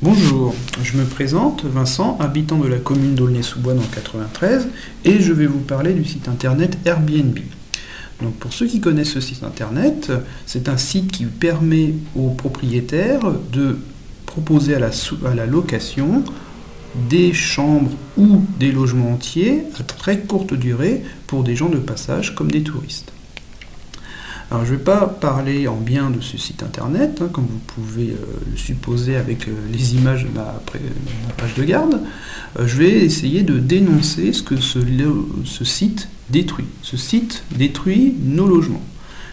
Bonjour, je me présente, Vincent, habitant de la commune d'Aulnay-sous-Bois dans le 93, et je vais vous parler du site internet Airbnb. Donc pour ceux qui connaissent ce site internet, c'est un site qui permet aux propriétaires de proposer à la location des chambres ou des logements entiers à très courte durée pour des gens de passage comme des touristes. Alors je ne vais pas parler en bien de ce site internet, comme vous pouvez le supposer avec les images de ma page de garde. Je vais essayer de dénoncer ce que ce site détruit. Ce site détruit nos logements.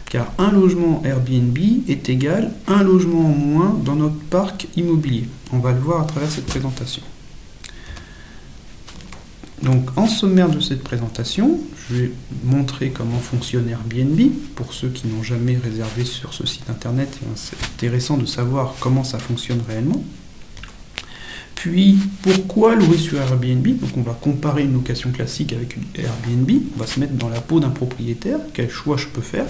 Car un logement Airbnb est égal à un logement en moins dans notre parc immobilier. On va le voir à travers cette présentation. Donc en sommaire de cette présentation, je vais montrer comment fonctionne Airbnb. Pour ceux qui n'ont jamais réservé sur ce site internet, c'est intéressant de savoir comment ça fonctionne réellement. Puis pourquoi louer sur Airbnb? Donc on va comparer une location classique avec une Airbnb. On va se mettre dans la peau d'un propriétaire. Quel choix je peux faire?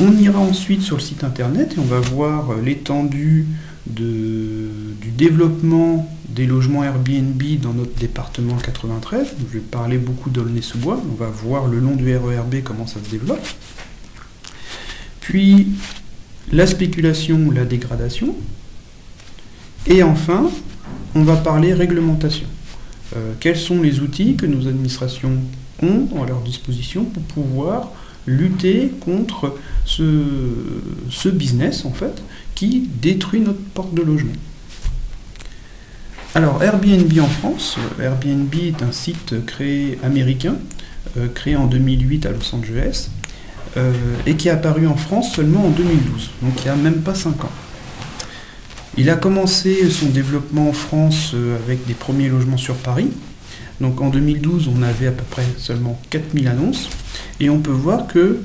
On ira ensuite sur le site internet et on va voir l'étendue du développement des logements Airbnb dans notre département 93. Je vais parler beaucoup d'Aulnay-sous-Bois. On va voir le long du RER B comment ça se développe. Puis la spéculation, la dégradation. Et enfin, on va parler réglementation. Quels sont les outils que nos administrations ont à leur disposition pour pouvoir lutter contre ce business en fait qui détruit notre parc de logement. Alors Airbnb en France, Airbnb est un site américain, créé en 2008 à Los Angeles, et qui est apparu en France seulement en 2012, donc il n'y a même pas 5 ans. Il a commencé son développement en France avec des premiers logements sur Paris. Donc en 2012, on avait à peu près seulement 4000 annonces, et on peut voir que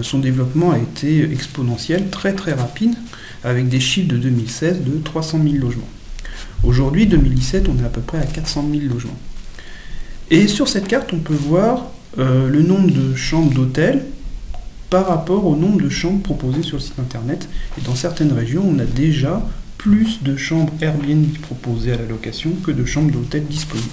son développement a été exponentiel, très très rapide, avec des chiffres de 2016 de 300 000 logements. Aujourd'hui, 2017, on est à peu près à 400 000 logements. Et sur cette carte, on peut voir le nombre de chambres d'hôtel par rapport au nombre de chambres proposées sur le site internet. Et dans certaines régions, on a déjà plus de chambres Airbnb proposées à la location que de chambres d'hôtel disponibles.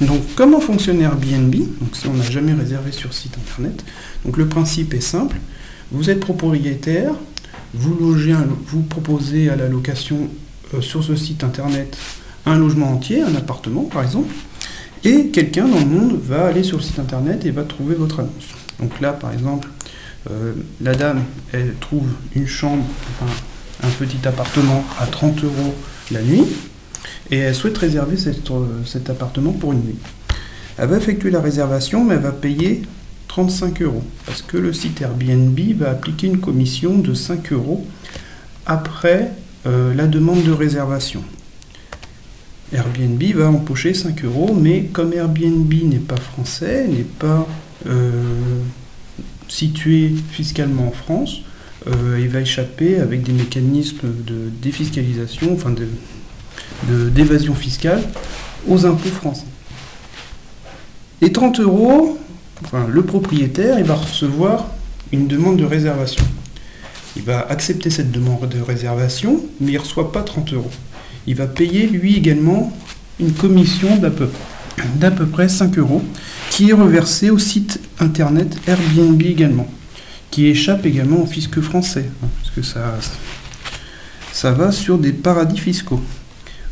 Donc comment fonctionne Airbnb? Donc si on n'a jamais réservé sur site internet, donc le principe est simple. Vous êtes propriétaire, vous proposez à la location sur ce site internet un logement entier, un appartement par exemple, et quelqu'un dans le monde va aller sur le site internet et va trouver votre annonce. Donc là par exemple, la dame elle trouve une chambre, enfin, un petit appartement à 30 € la nuit, et elle souhaite réserver cet appartement pour une nuit. Elle va effectuer la réservation, mais elle va payer 35 €, parce que le site Airbnb va appliquer une commission de 5 € après la demande de réservation. Airbnb va empocher 5 €, mais comme Airbnb n'est pas français, n'est pas situé fiscalement en France, il va échapper avec des mécanismes de défiscalisation, enfin d'évasion fiscale aux impôts français. Et 30 €, enfin, le propriétaire il va recevoir une demande de réservation. Il va accepter cette demande de réservation, mais il ne reçoit pas 30 €. Il va payer lui également une commission d'à peu près 5 € qui est reversée au site internet Airbnb également, qui échappe également au fisc français, parce que ça va sur des paradis fiscaux.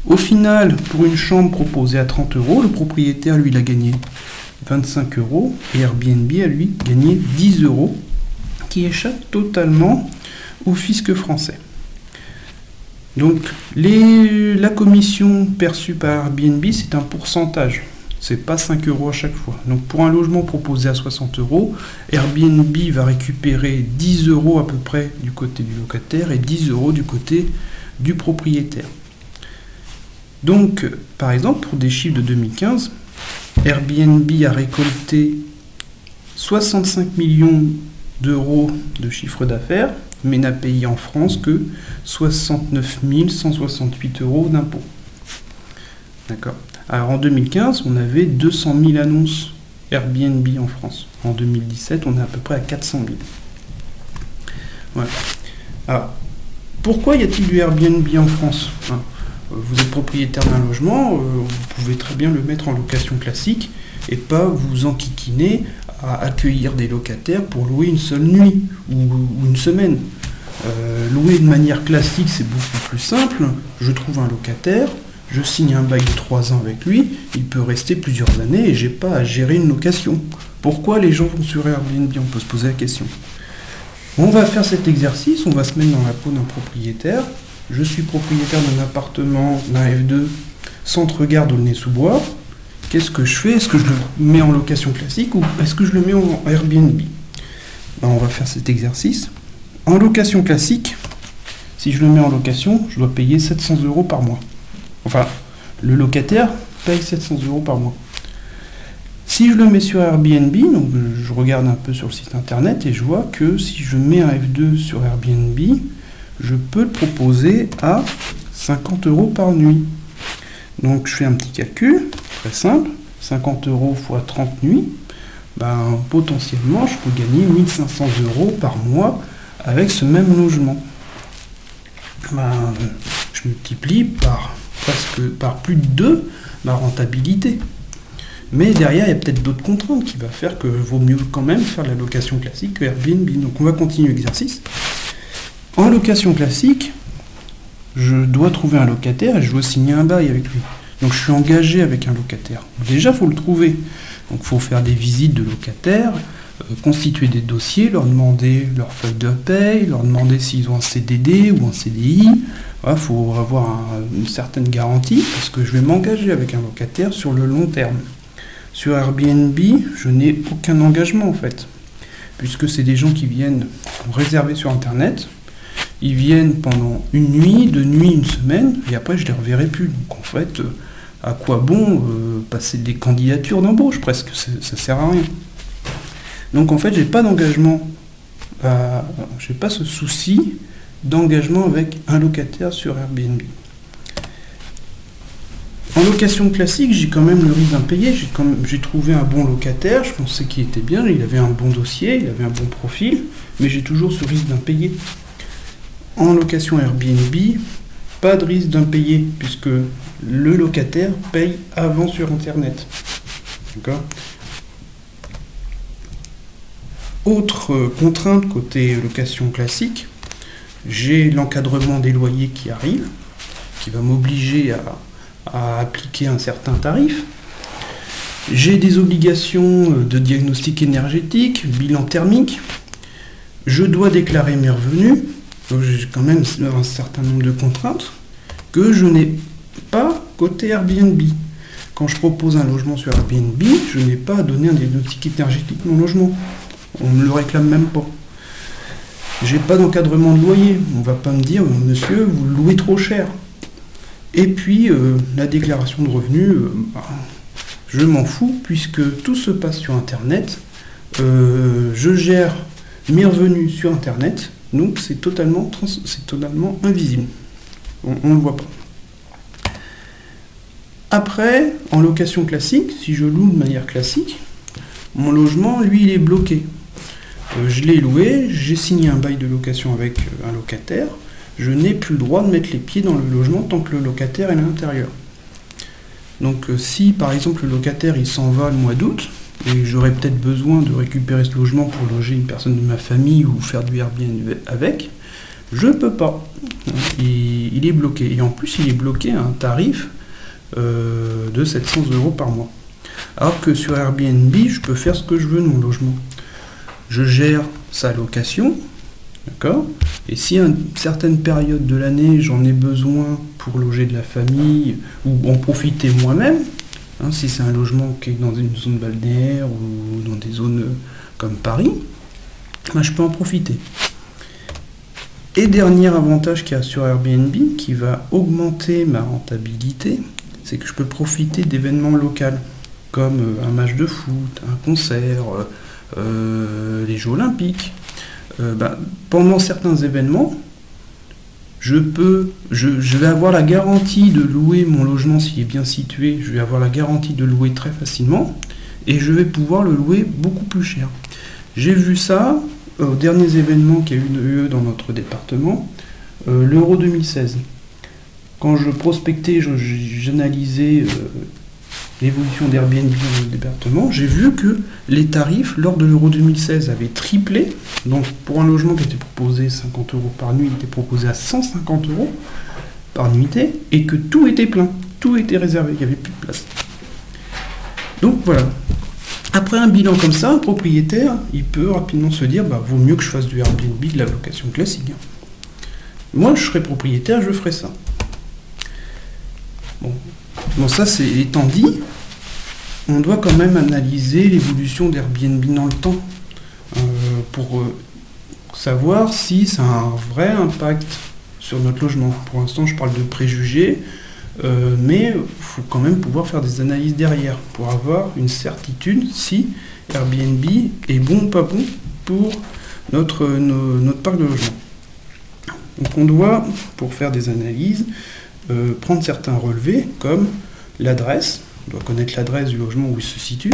Au final, pour une chambre proposée à 30 €, le propriétaire, lui, il a gagné 25 € et Airbnb a, lui, gagné 10 € qui échappent totalement au fisc français. Donc, la commission perçue par Airbnb, c'est un pourcentage. C'est pas 5 € à chaque fois. Donc, pour un logement proposé à 60 €, Airbnb va récupérer 10 € à peu près du côté du locataire et 10 € du côté du propriétaire. Donc, par exemple, pour des chiffres de 2015, Airbnb a récolté 65 millions d'euros de chiffre d'affaires, mais n'a payé en France que 69 168 € d'impôts. D'accord. Alors en 2015, on avait 200 000 annonces Airbnb en France. En 2017, on est à peu près à 400 000. Voilà. Alors, Pourquoi y a-t-il du Airbnb en France, hein? Vous êtes propriétaire d'un logement, vous pouvez très bien le mettre en location classique et pas vous enquiquiner à accueillir des locataires pour louer une seule nuit ou une semaine. Louer de manière classique, c'est beaucoup plus simple. Je trouve un locataire, je signe un bail de 3 ans avec lui, il peut rester plusieurs années et j'ai pas à gérer une location. Pourquoi les gens vont sur Airbnb? On peut se poser la question. On va faire cet exercice, on va se mettre dans la peau d'un propriétaire. Je suis propriétaire d'un appartement, d'un F2, centre-gare d'Aulnay-sous-Bois. Qu'est-ce que je fais? Est-ce que je le mets en location classique ou est-ce que je le mets en Airbnb? On va faire cet exercice. En location classique, si je le mets en location, je dois payer 700 € par mois. Enfin, le locataire paye 700 € par mois. Si je le mets sur Airbnb, donc je regarde un peu sur le site internet et je vois que si je mets un F2 sur Airbnb, je peux le proposer à 50 € par nuit. Donc je fais un petit calcul, très simple, 50 € x 30 nuits, potentiellement je peux gagner 1500 € par mois avec ce même logement. Je multiplie par plus de 2 ma rentabilité. Mais derrière, il y a peut-être d'autres contraintes qui vont faire que vaut mieux quand même faire de la location classique que Airbnb. Donc on va continuer l'exercice. En location classique, je dois trouver un locataire et je dois signer un bail avec lui. Donc je suis engagé avec un locataire. Déjà, il faut le trouver. Donc il faut faire des visites de locataires, constituer des dossiers, leur demander leur feuille de paye, leur demander s'ils ont un CDD ou un CDI. Il faut avoir une certaine garantie parce que je vais m'engager avec un locataire sur le long terme. Sur Airbnb, je n'ai aucun engagement en fait, puisque c'est des gens qui viennent réserver sur Internet. Ils viennent pendant une nuit, 2 nuits, une semaine, et après je ne les reverrai plus. Donc en fait, à quoi bon passer des candidatures d'embauche presque, ça ne sert à rien. Donc en fait, j'ai pas d'engagement, j'ai pas ce souci d'engagement avec un locataire sur Airbnb. En location classique, j'ai quand même le risque d'impayé. J'ai trouvé un bon locataire, je pensais qu'il était bien, il avait un bon dossier, il avait un bon profil, mais j'ai toujours ce risque d'impayé. En location Airbnb, pas de risque d'impayé, puisque le locataire paye avant sur Internet. D'accord ? Autre contrainte côté location classique, j'ai l'encadrement des loyers qui arrive, qui va m'obliger à appliquer un certain tarif. J'ai des obligations de diagnostic énergétique, bilan thermique. Je dois déclarer mes revenus. Donc j'ai quand même un certain nombre de contraintes que je n'ai pas côté Airbnb. Quand je propose un logement sur Airbnb, je n'ai pas à donner un diagnostic énergétique de mon logement. On ne me le réclame même pas. J'ai pas d'encadrement de loyer. On va pas me dire, monsieur, vous louez trop cher. Et puis, la déclaration de revenus, je m'en fous, puisque tout se passe sur Internet. Je gère mes revenus sur Internet, donc c'est totalement invisible. On ne le voit pas. Après, en location classique, si je loue de manière classique, mon logement, lui, il est bloqué. Je l'ai loué, j'ai signé un bail de location avec un locataire. Je n'ai plus le droit de mettre les pieds dans le logement tant que le locataire est à l'intérieur. Donc si par exemple le locataire il s'en va le mois d'août, et j'aurais peut-être besoin de récupérer ce logement pour loger une personne de ma famille ou faire du Airbnb avec, je ne peux pas. Il est bloqué. Et en plus il est bloqué à un tarif de 700 € par mois. Alors que sur Airbnb, je peux faire ce que je veux de mon logement. Je gère sa location. D'accord ? Et si à une certaine période de l'année, j'en ai besoin pour loger de la famille ou en profiter moi-même, si c'est un logement qui est dans une zone balnéaire ou dans des zones comme Paris, je peux en profiter. Et dernier avantage qu'il y a sur Airbnb, qui va augmenter ma rentabilité, c'est que je peux profiter d'événements locaux, comme un match de foot, un concert, les Jeux Olympiques. Pendant certains événements, je vais avoir la garantie de louer mon logement s'il est bien situé, je vais avoir la garantie de louer très facilement et je vais pouvoir le louer beaucoup plus cher. J'ai vu ça aux derniers événements qui a eu lieu dans notre département. l'Euro 2016. Quand je prospectais, j'analysais l'évolution d'Airbnb dans le département, j'ai vu que les tarifs lors de l'Euro 2016 avaient triplé. Donc pour un logement qui était proposé 50 € par nuit, il était proposé à 150 € par nuitée, et que tout était plein, tout était réservé, il n'y avait plus de place. Donc voilà. Après un bilan comme ça, un propriétaire, il peut rapidement se dire, vaut mieux que je fasse du Airbnb, de la location classique. Moi, je serais propriétaire, je ferais ça. Bon, ça c'est étant dit, on doit quand même analyser l'évolution d'Airbnb dans le temps pour savoir si ça a un vrai impact sur notre logement. Pour l'instant, je parle de préjugés, mais il faut quand même pouvoir faire des analyses derrière pour avoir une certitude si Airbnb est bon ou pas bon pour notre parc de logement. Donc on doit, pour faire des analyses, prendre certains relevés comme l'adresse. On doit connaître l'adresse du logement où il se situe.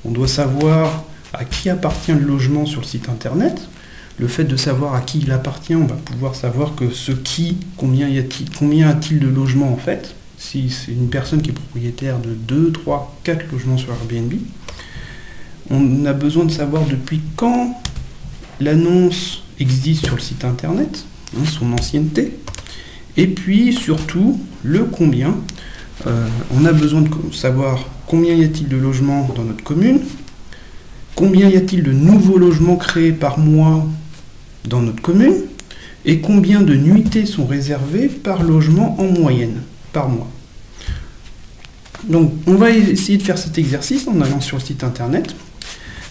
On doit savoir à qui appartient le logement sur le site internet. Le fait de savoir à qui il appartient, on va pouvoir savoir que combien a-t-il de logements en fait. Si c'est une personne qui est propriétaire de 2, 3, 4 logements sur Airbnb. On a besoin de savoir depuis quand l'annonce existe sur le site internet, son ancienneté. Et puis surtout, le combien. On a besoin de savoir combien y a-t-il de logements dans notre commune, combien y a-t-il de nouveaux logements créés par mois dans notre commune, et combien de nuitées sont réservées par logement en moyenne, par mois. Donc on va essayer de faire cet exercice en allant sur le site internet.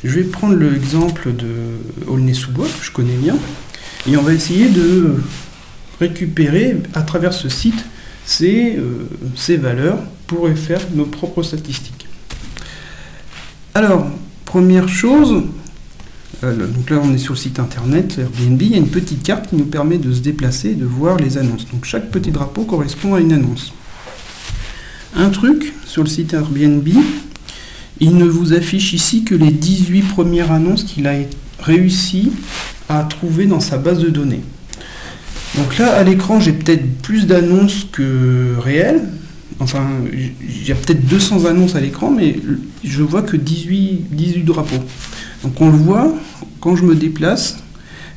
Je vais prendre l'exemple de Aulnay-sous-Bois, que je connais bien, et on va essayer de récupérer à travers ce site ces valeurs pour faire nos propres statistiques. Alors, première chose, donc là on est sur le site internet Airbnb, il y a une petite carte qui nous permet de se déplacer et de voir les annonces. Donc chaque petit drapeau correspond à une annonce. Un truc sur le site Airbnb, il ne vous affiche ici que les 18 premières annonces qu'il a réussi à trouver dans sa base de données. Donc là, à l'écran, j'ai peut-être plus d'annonces que réelles. Enfin, j'ai peut-être 200 annonces à l'écran, mais je vois que 18 drapeaux. Donc on le voit, quand je me déplace,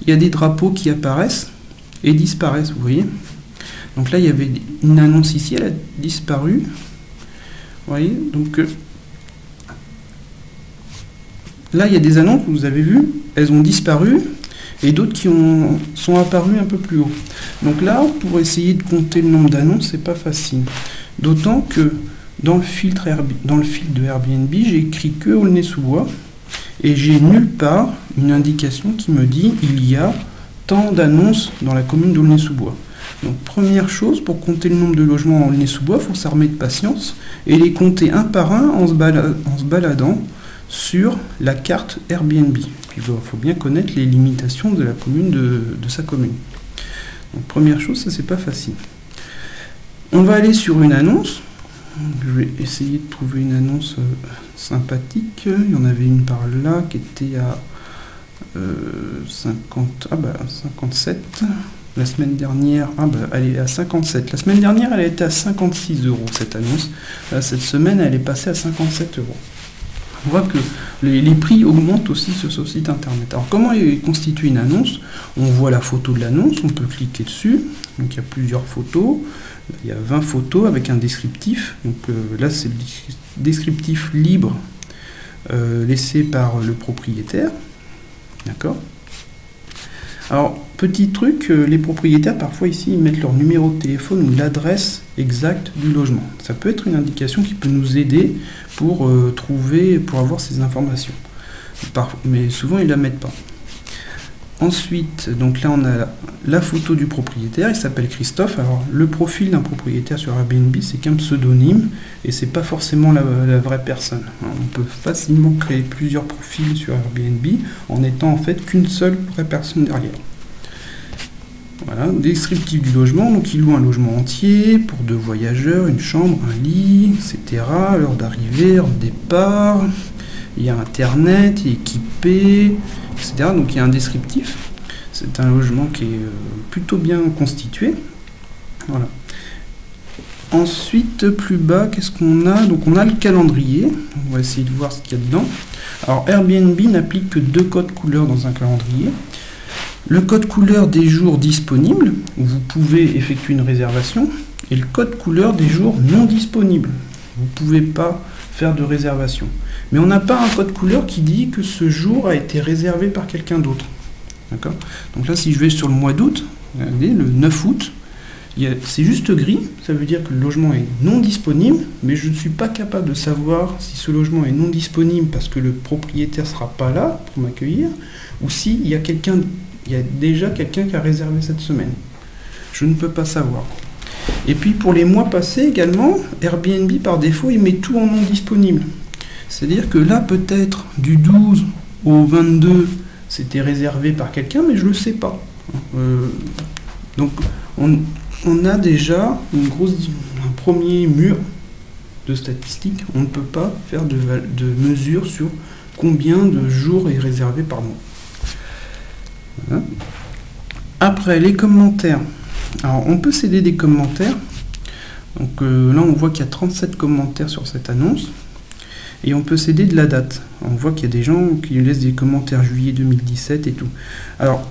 il y a des drapeaux qui apparaissent et disparaissent, vous voyez. Donc là, il y avait une annonce ici, elle a disparu. Vous voyez, donc là, il y a des annonces, vous avez vu, elles ont disparu. Et d'autres qui sont apparus un peu plus haut. Donc là, pour essayer de compter le nombre d'annonces, c'est pas facile. D'autant que dans le fil de Airbnb, j'ai écrit que Aulnay-sous-Bois et j'ai nulle part une indication qui me dit il y a tant d'annonces dans la commune d'Aulnay-sous-Bois. Donc première chose, pour compter le nombre de logements à Aulnay-sous-Bois, il faut s'armer de patience et les compter un par un en se baladant sur la carte Airbnb. Il faut bien connaître les limitations de la commune de sa commune. Donc première chose, ça c'est pas facile. On va aller sur une annonce. Je vais essayer de trouver une annonce sympathique. Il y en avait une par là qui était à 57. La semaine dernière, elle est à 57. La semaine dernière, elle a été à 56 € cette annonce. Là, cette semaine, elle est passée à 57 €. On voit que les prix augmentent aussi sur ce site internet. Alors comment est constituée une annonce? On voit la photo de l'annonce, on peut cliquer dessus. Donc il y a plusieurs photos. Il y a 20 photos avec un descriptif. Donc là c'est le descriptif libre laissé par le propriétaire. D'accord? Alors, petit truc, les propriétaires, parfois ici, ils mettent leur numéro de téléphone ou l'adresse exacte du logement. Ça peut être une indication qui peut nous aider pour avoir ces informations. Mais souvent, ils ne la mettent pas. Ensuite, donc là, on a la photo du propriétaire, il s'appelle Christophe. Alors, le profil d'un propriétaire sur Airbnb, c'est qu'un pseudonyme, et c'est pas forcément la vraie personne. Alors, on peut facilement créer plusieurs profils sur Airbnb, en étant en fait qu'une seule vraie personne derrière. Voilà, descriptif du logement, donc il loue un logement entier, pour 2 voyageurs, une chambre, un lit, etc. L'heure d'arrivée, heure de départ, il y a internet, il est équipé, etc. Donc il y a un descriptif. C'est un logement qui est plutôt bien constitué. Voilà. Ensuite, plus bas, qu'est-ce qu'on a? Donc on a le calendrier. On va essayer de voir ce qu'il y a dedans. Alors Airbnb n'applique que 2 codes couleurs dans un calendrier. Le code couleur des jours disponibles, où vous pouvez effectuer une réservation, et le code couleur des jours non disponibles. Vous ne pouvez pas faire de réservation. Mais on n'a pas un code couleur qui dit que ce jour a été réservé par quelqu'un d'autre. D'accord? Donc là, si je vais sur le mois d'août, regardez, le 9 août, c'est juste gris, ça veut dire que le logement est non disponible, mais je ne suis pas capable de savoir si ce logement est non disponible parce que le propriétaire ne sera pas là pour m'accueillir, ou s'il y a déjà quelqu'un qui a réservé cette semaine. Je ne peux pas savoir. Et puis pour les mois passés également, Airbnb par défaut il met tout en non disponible. C'est-à-dire que là peut-être du 12 au 22 c'était réservé par quelqu'un, mais je ne le sais pas. Donc on a déjà un premier mur de statistiques. On ne peut pas faire de mesure sur combien de jours est réservé par mois. Voilà. Après, les commentaires. Alors, on peut céder des commentaires. Donc là, on voit qu'il y a 37 commentaires sur cette annonce. Et on peut céder de la date. On voit qu'il y a des gens qui laissent des commentaires juillet 2017 et tout. Alors,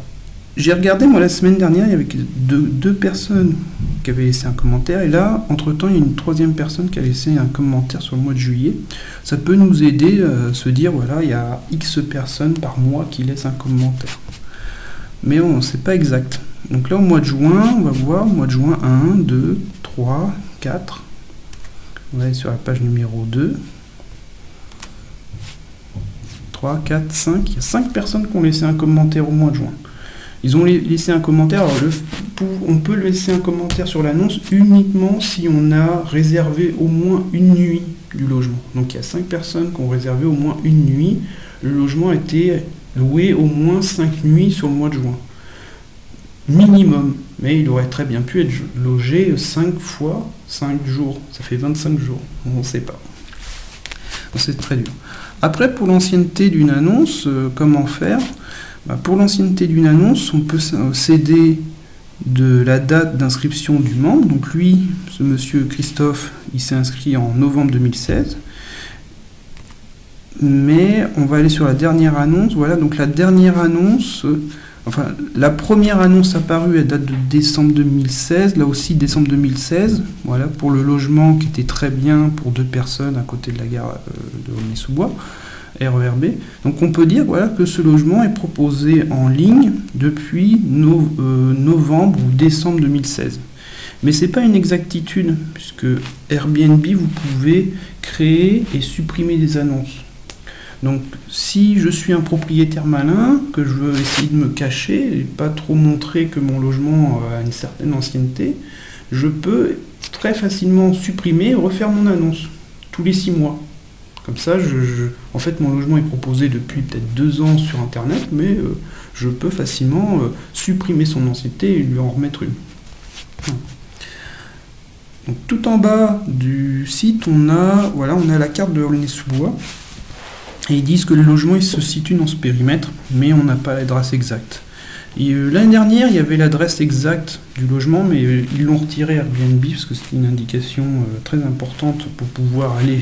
j'ai regardé, moi, la semaine dernière, il y avait deux personnes qui avaient laissé un commentaire. Et là, entre-temps, il y a une 3e personne qui a laissé un commentaire sur le mois de juillet. Ça peut nous aider à se dire, voilà, il y a X personnes par mois qui laissent un commentaire. Mais bon, c'est pas exact. Donc là, au mois de juin, on va voir, au mois de juin, 1, 2, 3, 4. On va aller sur la page numéro 2. 3, 4, 5. Il y a 5 personnes qui ont laissé un commentaire au mois de juin. Ils ont laissé un commentaire. Alors on peut laisser un commentaire sur l'annonce uniquement si on a réservé au moins une nuit du logement. Donc il y a 5 personnes qui ont réservé au moins une nuit. Le logement a été loué au moins 5 nuits sur le mois de juin. Minimum. Mais il aurait très bien pu être logé 5 fois 5 jours. Ça fait 25 jours. On ne sait pas. C'est très dur. Après, pour l'ancienneté d'une annonce, comment faire? Pour l'ancienneté d'une annonce, on peut céder de la date d'inscription du membre. Donc lui, ce monsieur Christophe, il s'est inscrit en novembre 2016. Mais on va aller sur la dernière annonce. Voilà, donc la dernière annonce, la première annonce apparue, elle date de décembre 2016. Là aussi, décembre 2016. Voilà, pour le logement qui était très bien pour 2 personnes à côté de la gare de Aulnay-sous-Bois. RERB. Donc on peut dire voilà, que ce logement est proposé en ligne depuis novembre ou décembre 2016. Mais ce n'est pas une exactitude, puisque Airbnb, vous pouvez créer et supprimer des annonces. Donc si je suis un propriétaire malin, que je veux essayer de me cacher et pas trop montrer que mon logement a une certaine ancienneté, je peux très facilement supprimer et refaire mon annonce tous les 6 mois. Comme ça, en fait, mon logement est proposé depuis peut-être 2 ans sur Internet, mais je peux facilement supprimer son ancienneté et lui en remettre une. Donc, tout en bas du site, on a la carte de Aulnay-sous-Bois. Et ils disent que le logement il se situe dans ce périmètre, mais on n'a pas l'adresse exacte. L'année dernière, il y avait l'adresse exacte du logement, mais ils l'ont retiré Airbnb, parce que c'est une indication très importante pour pouvoir aller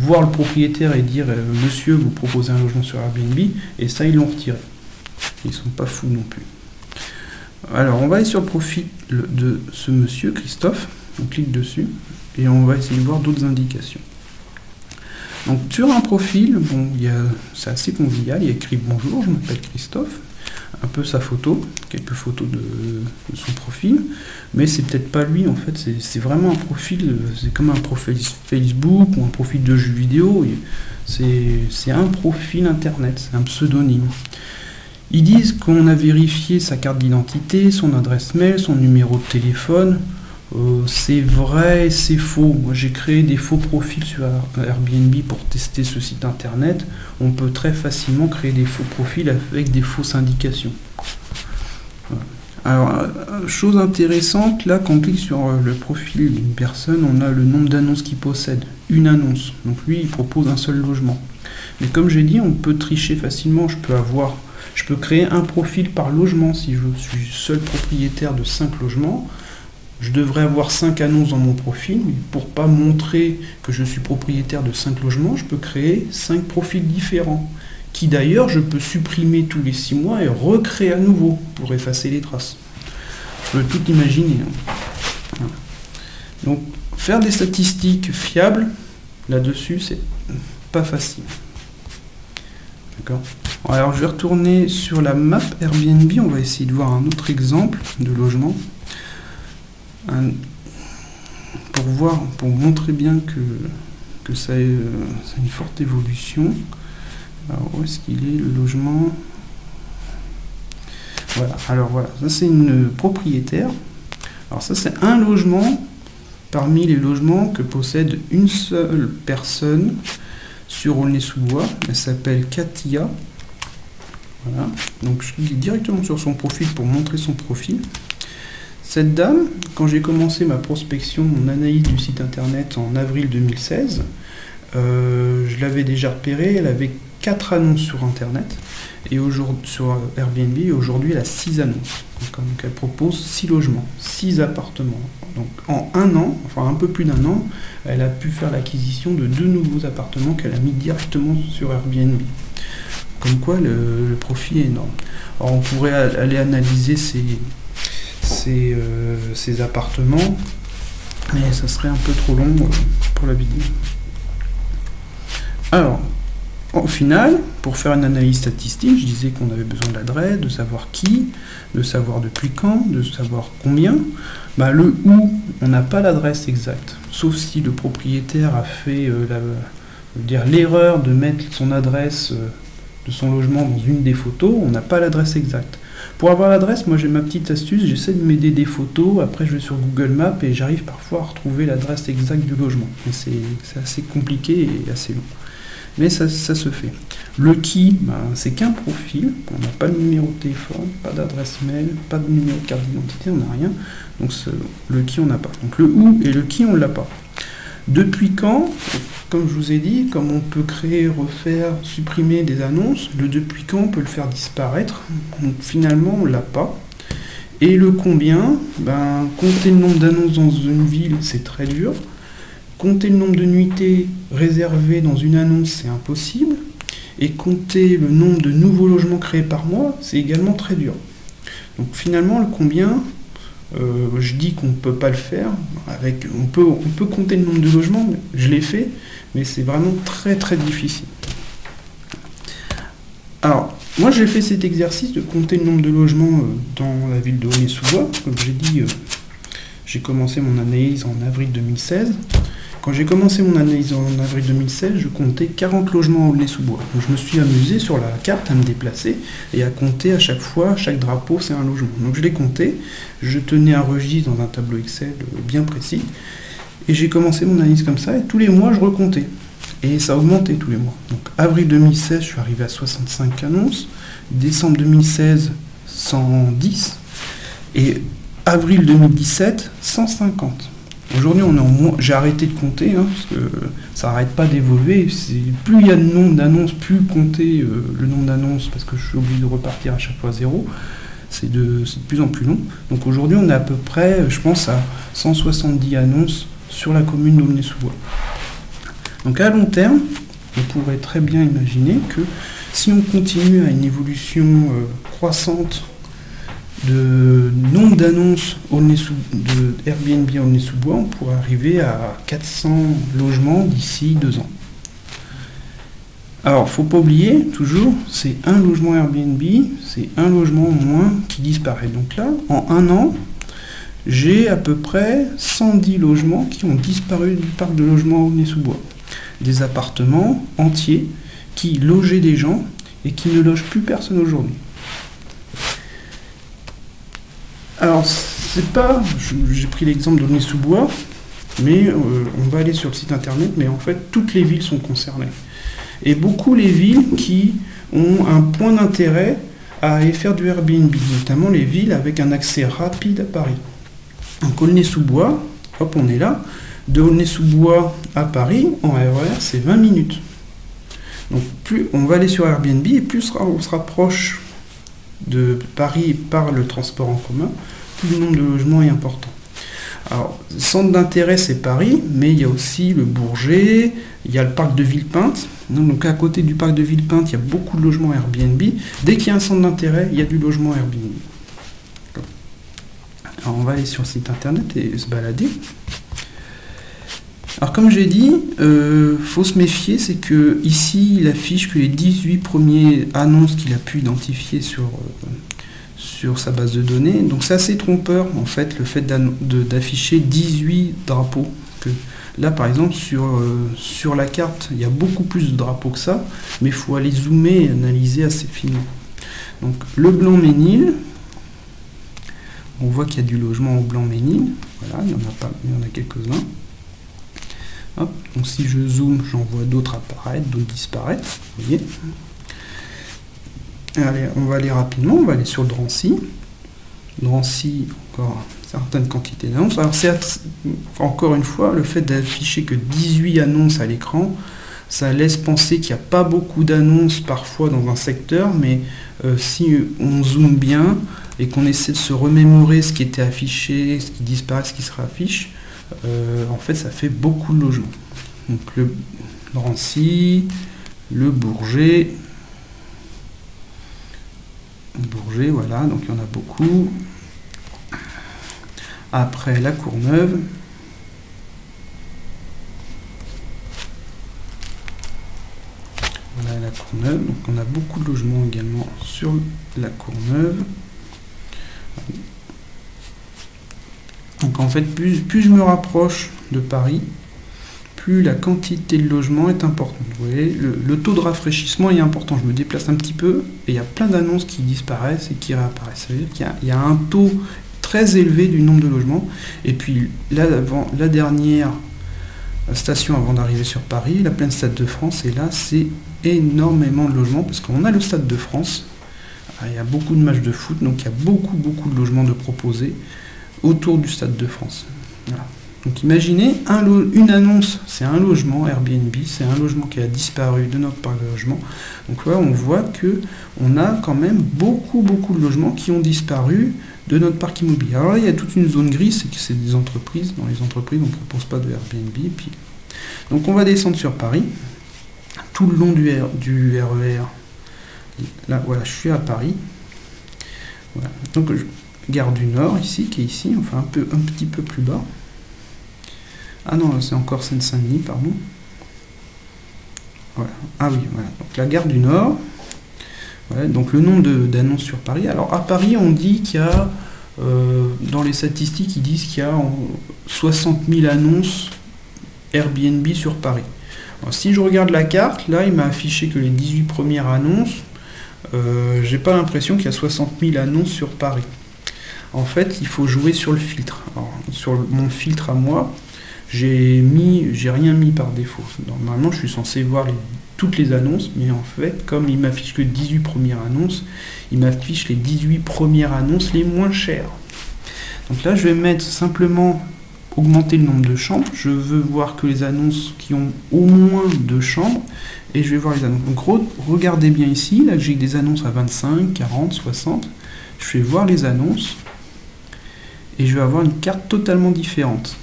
voir le propriétaire et dire monsieur, vous proposez un logement sur Airbnb, et ça ils l'ont retiré. Ils sont pas fous non plus. Alors on va aller sur le profil de ce monsieur Christophe, on clique dessus et on va essayer de voir d'autres indications. Donc sur un profil, bon, c'est assez convivial, il y a écrit bonjour, je m'appelle Christophe, un peu sa photo, quelques photos de son profil, mais c'est peut-être pas lui en fait, c'est vraiment un profil, c'est comme un profil Facebook ou un profil de jeu vidéo, c'est un profil internet, c'est un pseudonyme. Ils disent qu'on a vérifié sa carte d'identité, son adresse mail, son numéro de téléphone. C'est vrai et c'est faux. Moi j'ai créé des faux profils sur Airbnb pour tester ce site internet. On peut très facilement créer des faux profils avec des fausses indications. Voilà. Alors, chose intéressante, là quand on clique sur le profil d'une personne, on a le nombre d'annonces qu'il possède. Une annonce. Donc lui il propose un seul logement. Mais comme j'ai dit, on peut tricher facilement. Je peux créer un profil par logement si je suis seul propriétaire de 5 logements. Je devrais avoir 5 annonces dans mon profil, mais pour ne pas montrer que je suis propriétaire de 5 logements, je peux créer 5 profils différents, qui d'ailleurs je peux supprimer tous les 6 mois et recréer à nouveau pour effacer les traces. Je peux tout imaginer. Voilà. Donc faire des statistiques fiables là-dessus, c'est pas facile. D'accord. Alors je vais retourner sur la map Airbnb, on va essayer de voir un autre exemple de logement. Pour montrer bien que ça a une forte évolution. Alors où est-ce qu'il est le logement? Voilà, alors voilà, ça c'est une propriétaire. Alors ça c'est un logement parmi les logements que possède une seule personne sur Aulnay-sous-Bois. Elle s'appelle Katia. Voilà, donc je clique directement sur son profil pour montrer son profil. Cette dame, quand j'ai commencé ma prospection, mon analyse du site internet en avril 2016, je l'avais déjà repérée, elle avait 4 annonces sur internet, et sur Airbnb, et aujourd'hui elle a 6 annonces. Donc elle propose 6 logements, 6 appartements. Donc en un an, enfin un peu plus d'un an, elle a pu faire l'acquisition de 2 nouveaux appartements qu'elle a mis directement sur Airbnb. Comme quoi le profit est énorme. Alors on pourrait aller analyser ces appartements, mais ça serait un peu trop long pour la vidéo. Alors, au final, pour faire une analyse statistique, je disais qu'on avait besoin de l'adresse, de savoir qui, de savoir depuis quand, de savoir combien. Bah, le où, on n'a pas l'adresse exacte, sauf si le propriétaire a fait l'erreur de mettre son adresse de son logement dans une des photos, on n'a pas l'adresse exacte. Pour avoir l'adresse, moi j'ai ma petite astuce, j'essaie de m'aider des photos, après je vais sur Google Maps et j'arrive parfois à retrouver l'adresse exacte du logement. Mais c'est assez compliqué et assez long. Mais ça se fait. Le qui, c'est qu'un profil, on n'a pas de numéro de téléphone, pas d'adresse mail, pas de numéro de carte d'identité, on n'a rien. Donc le qui on n'a pas. Donc le où et le qui on ne l'a pas. Depuis quand, comme je vous ai dit, comme on peut créer, refaire, supprimer des annonces, le depuis quand on peut le faire disparaître. Donc finalement on ne l'a pas. Et le combien, compter le nombre d'annonces dans une ville, c'est très dur. Compter le nombre de nuitées réservées dans une annonce, c'est impossible. Et compter le nombre de nouveaux logements créés par mois, c'est également très dur. Donc finalement, le combien, je dis qu'on ne peut pas le faire. On peut compter le nombre de logements, je l'ai fait, mais c'est vraiment très très difficile. Alors, moi j'ai fait cet exercice de compter le nombre de logements dans la ville de Aulnay-sous-Bois. Comme j'ai dit, j'ai commencé mon analyse en avril 2016. Quand j'ai commencé mon analyse en avril 2016, je comptais 40 logements à Aulnay-sous-Bois. Donc je me suis amusé sur la carte à me déplacer et à compter à chaque fois, chaque drapeau c'est un logement. Donc je l'ai compté, je tenais un registre dans un tableau Excel bien précis et j'ai commencé mon analyse comme ça et tous les mois je recomptais. Et ça augmentait tous les mois. Donc avril 2016, je suis arrivé à 65 annonces, décembre 2016, 110 et avril 2017, 150. Aujourd'hui, j'ai arrêté de compter, parce que ça n'arrête pas d'évoluer. Plus il y a de nombre d'annonces, plus compter le nombre d'annonces, parce que je suis obligé de repartir à chaque fois à zéro, c'est de plus en plus long. Donc aujourd'hui, on est à peu près, je pense, à 170 annonces sur la commune d'Aulnay-sous-Bois. Donc à long terme, on pourrait très bien imaginer que si on continue à une évolution croissante de nombre d'annonces de Airbnb à Aulnay-sous-Bois, on pourrait arriver à 400 logements d'ici 2 ans. Alors, faut pas oublier, toujours, c'est un logement Airbnb, c'est un logement au moins qui disparaît. Donc là, en un an, j'ai à peu près 110 logements qui ont disparu du parc de logements à Aulnay-sous-Bois. Des appartements entiers qui logeaient des gens et qui ne logent plus personne aujourd'hui. Alors, c'est pas... J'ai pris l'exemple d'Aulnay-sous-Bois, mais on va aller sur le site internet, mais en fait, toutes les villes sont concernées. Et beaucoup les villes qui ont un point d'intérêt à aller faire du Airbnb, notamment les villes avec un accès rapide à Paris. Donc Aulnay-sous-Bois, hop, on est là. De Aulnay-sous-Bois à Paris, en RER, c'est 20 minutes. Donc plus on va aller sur Airbnb, et plus on se rapproche de Paris par le transport en commun, plus le nombre de logements est important. Alors, centre d'intérêt, c'est Paris, mais il y a aussi le Bourget, il y a le parc de Villepinte. Donc à côté du parc de Villepinte, il y a beaucoup de logements Airbnb. Dès qu'il y a un centre d'intérêt, il y a du logement Airbnb. Alors on va aller sur le site internet et se balader. Alors comme j'ai dit, faut se méfier, c'est que ici il affiche que les 18 premiers annonces qu'il a pu identifier sur sa base de données. Donc c'est assez trompeur en fait le fait d'afficher 18 drapeaux. Là par exemple sur la carte il y a beaucoup plus de drapeaux que ça, mais il faut aller zoomer et analyser assez finement. Donc le Blanc-Ménil, on voit qu'il y a du logement au Blanc-Ménil, voilà, il y en a quelques-uns. Hop, donc si je zoome, j'en vois d'autres apparaître, d'autres disparaître, vous voyez. Allez, on va aller rapidement, on va aller sur Drancy. Drancy, encore certaines quantités d'annonces. Alors c'est encore une fois, le fait d'afficher que 18 annonces à l'écran, ça laisse penser qu'il n'y a pas beaucoup d'annonces parfois dans un secteur, mais si on zoome bien et qu'on essaie de se remémorer ce qui était affiché, ce qui disparaît, ce qui se réaffiche, en fait ça fait beaucoup de logements. Donc le Drancy, le Bourget, voilà, donc il y en a beaucoup. Après la Courneuve, voilà la Courneuve, donc on a beaucoup de logements également sur la Courneuve. Donc en fait, plus je me rapproche de Paris, plus la quantité de logements est importante. Vous voyez, le taux de rafraîchissement est important. Je me déplace un petit peu et il y a plein d'annonces qui disparaissent et qui réapparaissent. Ça veut dire qu'il y a un taux très élevé du nombre de logements. Et puis là, la dernière station avant d'arriver sur Paris, la plaine Stade de France, et là c'est énormément de logements parce qu'on a le Stade de France. Il y a beaucoup de matchs de foot, donc il y a beaucoup de logements de proposés autour du Stade de France. Voilà. Donc imaginez, une annonce, c'est un logement Airbnb, c'est un logement qui a disparu de notre parc de logement. Donc là, on voit que on a quand même beaucoup de logements qui ont disparu de notre parc immobilier. Alors là, il y a toute une zone grise, c'est que c'est des entreprises. Dans les entreprises, on ne propose pas de Airbnb. Et puis... Donc on va descendre sur Paris, tout le long du RER. Là, voilà, je suis à Paris. Voilà. Donc gare du Nord ici, qui est ici, enfin un petit peu plus bas. Ah non, c'est encore Seine-Saint-Denis, pardon. Voilà. Ah oui, voilà. Donc la gare du Nord. Voilà, donc le nombre d'annonces sur Paris. Alors à Paris, on dit qu'il y a, dans les statistiques, ils disent qu'il y a 60 000 annonces Airbnb sur Paris. Alors, si je regarde la carte, là, il m'a affiché que les 18 premières annonces, j'ai pas l'impression qu'il y a 60 000 annonces sur Paris. En fait, il faut jouer sur le filtre. Alors, sur mon filtre à moi, j'ai rien mis par défaut. Normalement, je suis censé voir toutes les annonces, mais en fait, comme il m'affiche que 18 premières annonces, il m'affiche les 18 premières annonces les moins chères. Donc là, je vais mettre simplement augmenter le nombre de chambres. Je veux voir que les annonces qui ont au moins 2 chambres, et je vais voir les annonces. Donc regardez bien ici, là j'ai des annonces à 25, 40, 60. Je vais voir les annonces, et je vais avoir une carte totalement différente.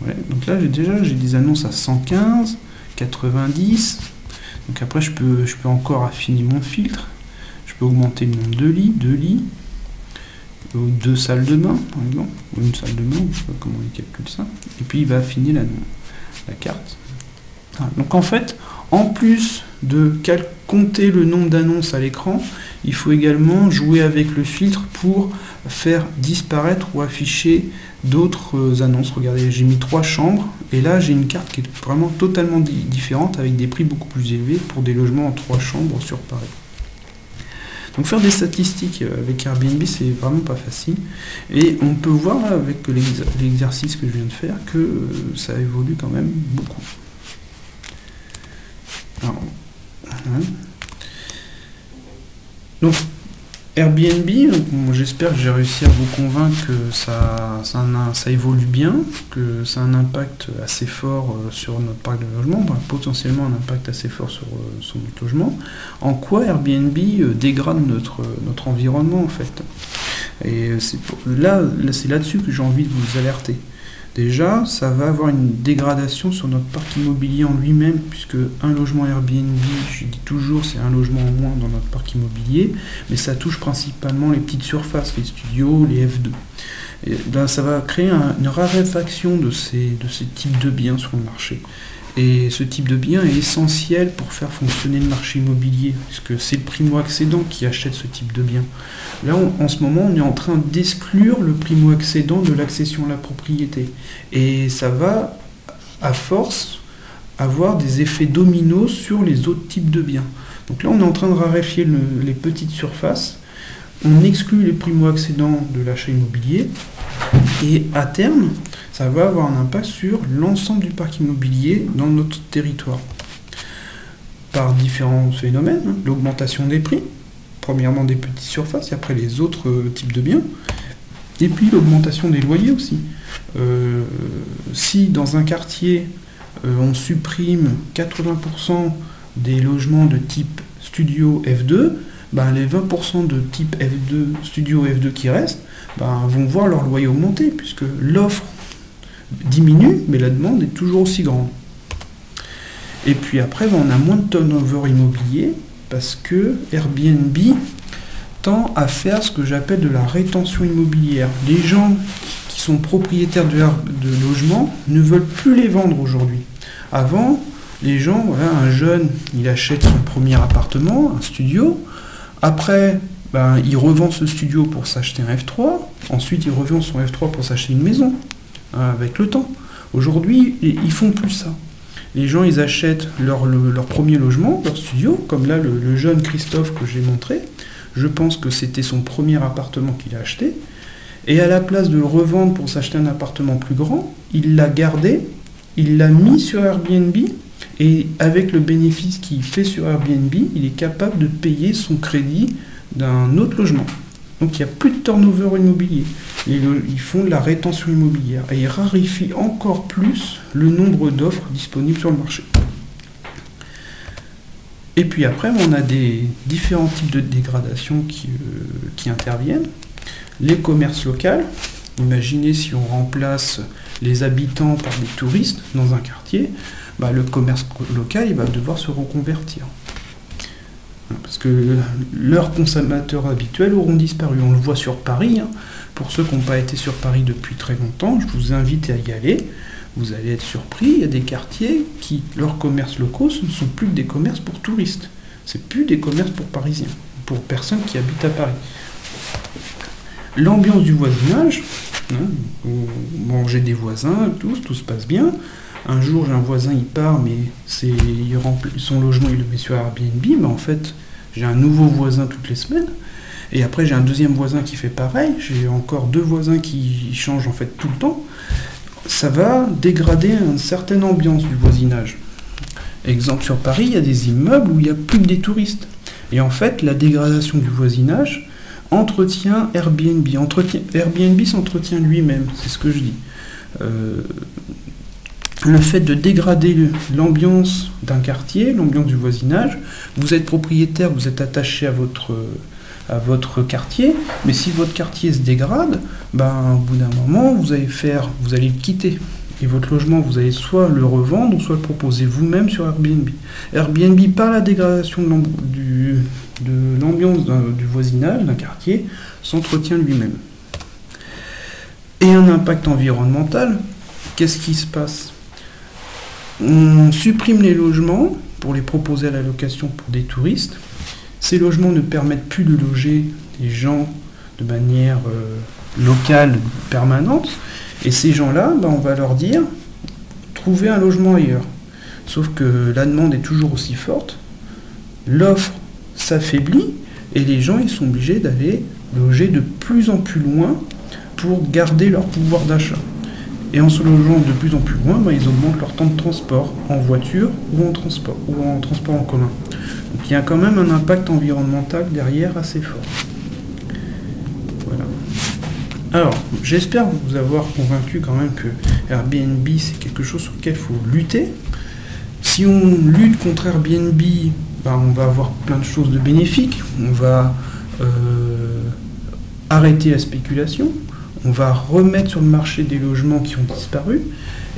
Ouais, donc là j'ai des annonces à 115, 90. Donc après je peux encore affiner mon filtre. Je peux augmenter le nombre de lits, 2 lits, ou 2 salles de bain par exemple, ou une salle de bain, je sais pas comment il calcule ça. Et puis il va affiner la carte. Voilà. Donc en fait, en plus de compter le nombre d'annonces à l'écran, il faut également jouer avec le filtre pour faire disparaître ou afficher d'autres annonces. Regardez, j'ai mis 3 chambres et là j'ai une carte qui est vraiment totalement différente avec des prix beaucoup plus élevés pour des logements en 3 chambres sur Paris. Donc faire des statistiques avec Airbnb, c'est vraiment pas facile. Et on peut voir là, avec l'exercice que je viens de faire que ça évolue quand même beaucoup. Alors, voilà. Donc Airbnb, j'espère que j'ai réussi à vous convaincre que ça évolue bien, que ça a un impact assez fort sur notre parc de logement, potentiellement un impact assez fort sur notre logement. En quoi Airbnb dégrade notre environnement en fait? Et c'est là-dessus que j'ai envie de vous alerter. Déjà, ça va avoir une dégradation sur notre parc immobilier en lui-même, puisque un logement Airbnb, je dis toujours, c'est un logement en moins dans notre parc immobilier, mais ça touche principalement les petites surfaces, les studios, les F2. Et là, ça va créer une raréfaction de ces types de biens sur le marché. Et ce type de bien est essentiel pour faire fonctionner le marché immobilier, puisque c'est le primo-accédant qui achète ce type de bien. Là, en ce moment, on est en train d'exclure le primo-accédant de l'accession à la propriété. Et ça va, à force, avoir des effets dominos sur les autres types de biens. Donc là, on est en train de raréfier les petites surfaces. On exclut les primo-accédants de l'achat immobilier. Et à terme, ça va avoir un impact sur l'ensemble du parc immobilier dans notre territoire. Par différents phénomènes, l'augmentation des prix, premièrement des petites surfaces, et après les autres types de biens, et puis l'augmentation des loyers aussi. Si dans un quartier, on supprime 80% des logements de type studio F2, les 20% de type F2, studio F2 qui restent, vont voir leur loyer augmenter, puisque l'offre diminue, mais la demande est toujours aussi grande. Et puis après, on a moins de turnover immobilier, parce que Airbnb tend à faire ce que j'appelle de la rétention immobilière. Les gens qui sont propriétaires de logements ne veulent plus les vendre aujourd'hui. Avant, les gens, un jeune, il achète son premier appartement, un studio. Après, il revend ce studio pour s'acheter un F3. Ensuite, il revend son F3 pour s'acheter une maison, avec le temps. Aujourd'hui, ils font plus ça. Les gens, ils achètent leur premier logement, leur studio, comme là, le jeune Christophe que j'ai montré. Je pense que c'était son premier appartement qu'il a acheté. Et à la place de le revendre pour s'acheter un appartement plus grand, il l'a gardé, il l'a mis sur Airbnb, et avec le bénéfice qu'il fait sur Airbnb, il est capable de payer son crédit d'un autre logement. Donc il n'y a plus de turnover immobilier. Ils font de la rétention immobilière et ils raréfient encore plus le nombre d'offres disponibles sur le marché. Et puis après, on a des différents types de dégradation qui interviennent. Les commerces locaux. Imaginez si on remplace les habitants par des touristes dans un quartier, le commerce local il va devoir se reconvertir. Parce que leurs consommateurs habituels auront disparu. On le voit sur Paris. Pour ceux qui n'ont pas été sur Paris depuis très longtemps, je vous invite à y aller. Vous allez être surpris. Il y a des quartiers qui, leurs commerces locaux, ce ne sont plus que des commerces pour touristes. C'est plus des commerces pour Parisiens, pour personnes qui habitent à Paris. L'ambiance du voisinage, vous mangez des voisins, tout se passe bien. Un jour, j'ai un voisin, il part, mais il remplit son logement, il le met sur Airbnb, mais en fait, j'ai un nouveau voisin toutes les semaines. Et après, j'ai un deuxième voisin qui fait pareil. J'ai encore deux voisins qui changent en fait tout le temps. Ça va dégrader une certaine ambiance du voisinage. Exemple, sur Paris, il y a des immeubles où il n'y a plus que des touristes. Et en fait, la dégradation du voisinage entretient Airbnb. Airbnb s'entretient lui-même, c'est ce que je dis. Le fait de dégrader l'ambiance d'un quartier, l'ambiance du voisinage, vous êtes propriétaire, vous êtes attaché à votre quartier, mais si votre quartier se dégrade, au bout d'un moment, vous allez le quitter. Et votre logement, vous allez soit le revendre, ou soit le proposer vous-même sur Airbnb. Airbnb, par la dégradation de l'ambiance du voisinage, d'un quartier, s'entretient lui-même. Et un impact environnemental, qu'est-ce qui se passe ? On supprime les logements pour les proposer à la location pour des touristes. Ces logements ne permettent plus de loger les gens de manière locale, permanente. Et ces gens-là, on va leur dire, trouvez un logement ailleurs. Sauf que la demande est toujours aussi forte, l'offre s'affaiblit, et les gens ils sont obligés d'aller loger de plus en plus loin pour garder leur pouvoir d'achat. Et en se logeant de plus en plus loin, ils augmentent leur temps de transport, en voiture ou en transport en commun. Donc il y a quand même un impact environnemental derrière assez fort. Alors, j'espère vous avoir convaincu quand même que Airbnb, c'est quelque chose sur lequel il faut lutter. Si on lutte contre Airbnb, ben, on va avoir plein de choses de bénéfiques. On va arrêter la spéculation, on va remettre sur le marché des logements qui ont disparu,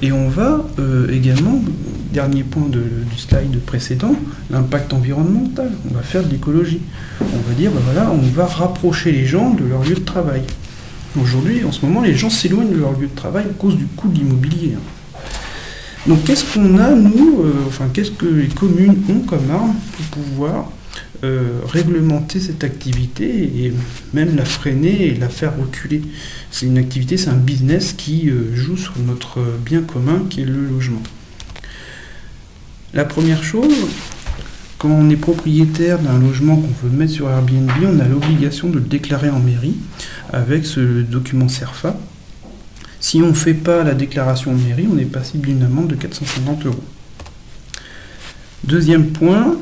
et on va également, dernier point du slide précédent, l'impact environnemental. On va faire de l'écologie. On va dire, ben voilà, on va rapprocher les gens de leur lieu de travail. Aujourd'hui, en ce moment, les gens s'éloignent de leur lieu de travail à cause du coût de l'immobilier. Donc qu'est-ce qu'on a, nous, qu'est-ce que les communes ont comme arme pour pouvoir réglementer cette activité et même la freiner et la faire reculer? C'est une activité, c'est un business qui joue sur notre bien commun qui est le logement. La première chose, quand on est propriétaire d'un logement qu'on veut mettre sur Airbnb, on a l'obligation de le déclarer en mairie avec ce document CERFA. Si on ne fait pas la déclaration en mairie, on est passible d'une amende de 450 €. Deuxième point,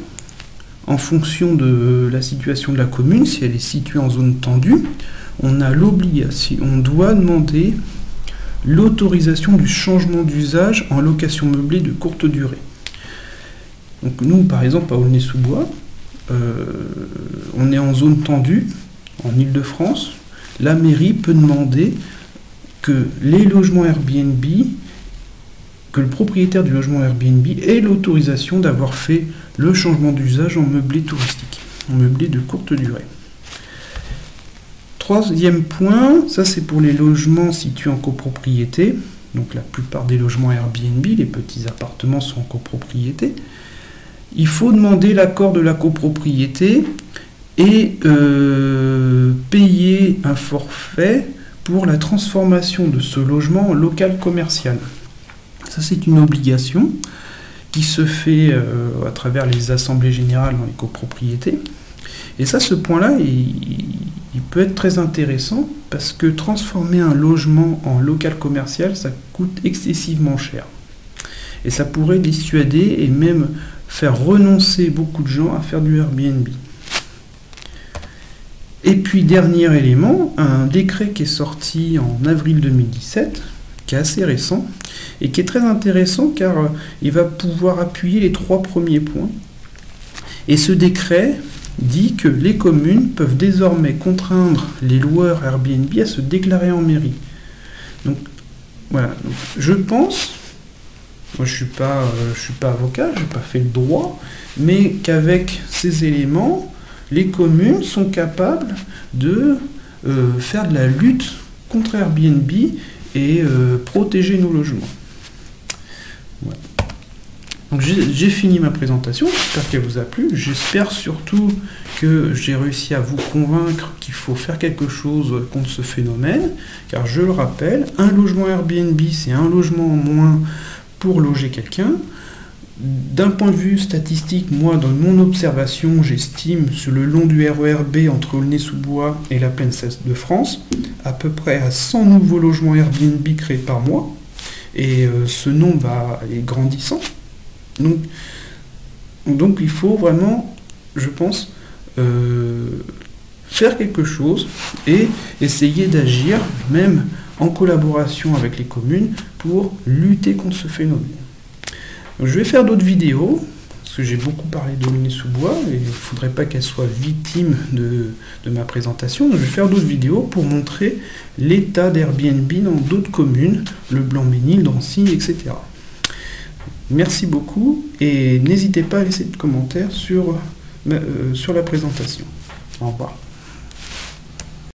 en fonction de la situation de la commune, si elle est située en zone tendue, on a l'obligation, on doit demander l'autorisation du changement d'usage en location meublée de courte durée. Donc nous, par exemple, à Aulnay-sous-Bois, on est en zone tendue, en Île-de-France. La mairie peut demander que les logements Airbnb, que le propriétaire du logement Airbnb ait l'autorisation d'avoir fait le changement d'usage en meublé touristique, en meublé de courte durée. Troisième point, ça c'est pour les logements situés en copropriété. Donc la plupart des logements Airbnb, les petits appartements sont en copropriété. Il faut demander l'accord de la copropriété et payer un forfait pour la transformation de ce logement en local commercial. Ça, c'est une obligation qui se fait à travers les assemblées générales dans les copropriétés. Et ça, ce point-là, il peut être très intéressant parce que transformer un logement en local commercial, ça coûte excessivement cher. Et ça pourrait dissuader et même faire renoncer beaucoup de gens à faire du Airbnb. Et puis, dernier élément, un décret qui est sorti en avril 2017, qui est assez récent, et qui est très intéressant car il va pouvoir appuyer les 3 premiers points. Et ce décret dit que les communes peuvent désormais contraindre les loueurs Airbnb à se déclarer en mairie. Donc, voilà. Donc, je pense, moi je suis pas avocat, je n'ai pas fait le droit, mais qu'avec ces éléments, les communes sont capables de faire de la lutte contre Airbnb et protéger nos logements. Voilà. Donc j'ai fini ma présentation, j'espère qu'elle vous a plu. J'espère surtout que j'ai réussi à vous convaincre qu'il faut faire quelque chose contre ce phénomène, car je le rappelle, un logement Airbnb, c'est un logement en moins pour loger quelqu'un. D'un point de vue statistique, moi, dans mon observation, j'estime sur le long du RER B entre Aulnay-sous-Bois et la Plaine de France, à peu près à 100 nouveaux logements Airbnb créés par mois. Et ce nombre est grandissant. Donc il faut vraiment, je pense, faire quelque chose et essayer d'agir, même en collaboration avec les communes, pour lutter contre ce phénomène. Donc, je vais faire d'autres vidéos, parce que j'ai beaucoup parlé d'Aulnay-sous-Bois, et il ne faudrait pas qu'elle soit victime de ma présentation. Donc, je vais faire d'autres vidéos pour montrer l'état d'Airbnb dans d'autres communes, le Blanc-Ménil, Drancy, etc. Merci beaucoup, et n'hésitez pas à laisser de commentaires sur la présentation. Au revoir.